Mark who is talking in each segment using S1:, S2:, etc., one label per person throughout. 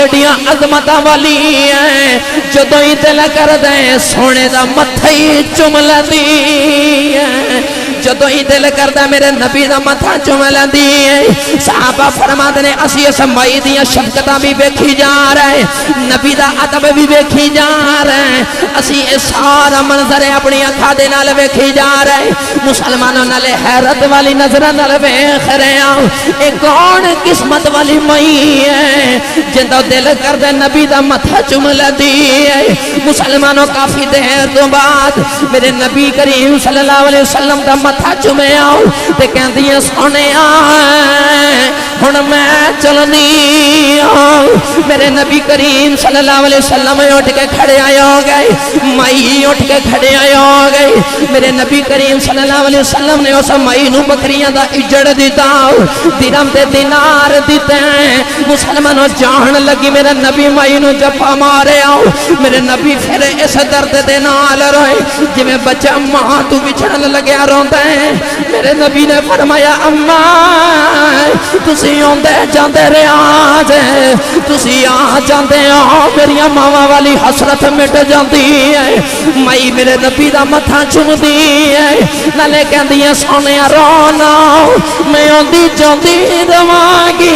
S1: एडियां अजमतां वाली है, जदों ही दिल कर दे सोने दा मत्था ही चुम लैंदी है, जदों ही दिल करदा मेरे नबी दा मत्था चुम लैंदी है। सहाबा फरमाते ने असी इस माई दियां शफकतां भी वेखी जा रहे, नबी दा अदब भी वेखी जा रहे, असी ये सारा मंजर अपनी अखां दे नाल वेखी जा रहे, मुसलमानों नाल हैरत वाली नजर नाल वेख रहे हो। ये कौन किस्मत वाली मई है जिंदा दिल करदा नबी दा मत्था चुम लैंदी है। मुसलमानों काफी देर तो बाद मेरे नबी करीम सल्लल्लाहु अलैहि वसल्लम दा मत्था चुमे आओ ते कहंदियां सोने हुण मैं चलनी मेरे नबी करीम सल्लल्लाहु अलैहि वसल्लम उठ के खड़े आए हो गए, माई उठ के खड़े आए हो गए। मेरे नबी करीम सल्लल्लाहु अलैहि वसल्लम ने उस माई नूं बकरियां दा इजड़ दिता, दिरहम ते दिनार दिते। मुसलमानों जान लगी मेरे नबी माई नूं जफा मारे आओ, मेरे नबी फिर इस दर्द दे नाल रोए जिवें बच्चा मां तू बिछड़न लग्या रोंदा है। मेरे नबी ने फरमाया अम्मा तुसी आंदे जांदे रहा जे, तुसी आ जांदे हो मेरिया मावां वाली हसरत मिट जाती है। मई मेरे नबी दा मत्था चुमदी है, नाले कहंदी है सोने रोना मैं आंदी जांदी रवांगी,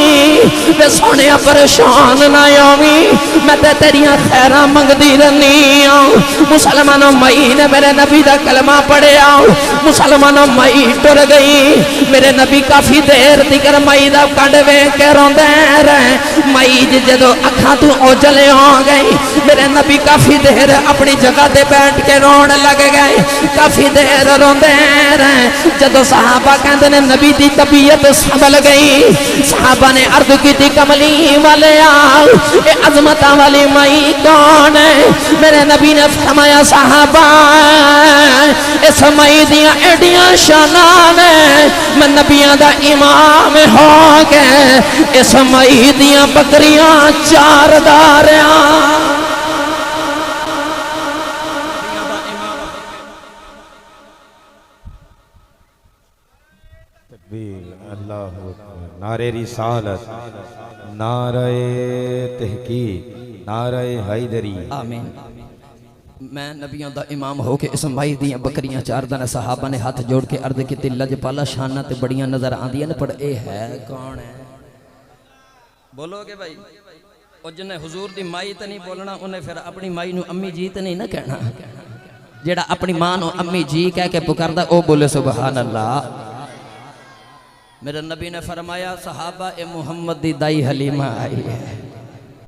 S1: वे सोने परेशान ना होवी मैं ते तेरियां खैरां मंगदी रहनी हूं। मुसलमानों मई ने मेरे नबी दा कलमा पढ़िया, मुसलमानों मई टुर गई। मेरे नबी काफी देर तिकर मई दा कंड वेख के रोंदे रहे। मई जदों अखां तू ओझल हो गई, मेरे नबी काफी देर अपनी जगह ते बैठ के रोन लग गए, काफी देर रोंदे रहे। जदों सहाबा कहंदे ने नबी दी तबीयत संभल गई, सहाबा ने अर्ज की कमली वाले आओ ये अजमतां वाली मई कौन है? मेरे नबी ने फरमाया सहाबा इस मई दियां एडियां शानां ने, मैं नबियां दा इमाम हो गए, इस मई दियां बकरियां चार दारियां।
S2: नारे रिसालत, नारे तहकीक, नारे हैदरी।
S1: आमीन। मैं नबियों दा इमाम हो के इस माई दियां बकरियां चारदा ने। सहाबा ने हाथ जोड़ के अर्ज की लजपाला शाना ते बड़ियां नजर आंदियां ने, पर ए है कौन है? बोलोगे भाई? और जिन्हें हुजूर दी माई ते नहीं बोलना उन्हें फिर अपनी माई नू अम्मी जी ते नहीं ना कहना। जेड़ा अपनी मां नू अम्मी जी कह के पुकारदा ओ बोले सुभान अल्लाह। मेरे नबी ने फरमाया सहाबा ए मुहम्मद दी दाई हलीमा आई है,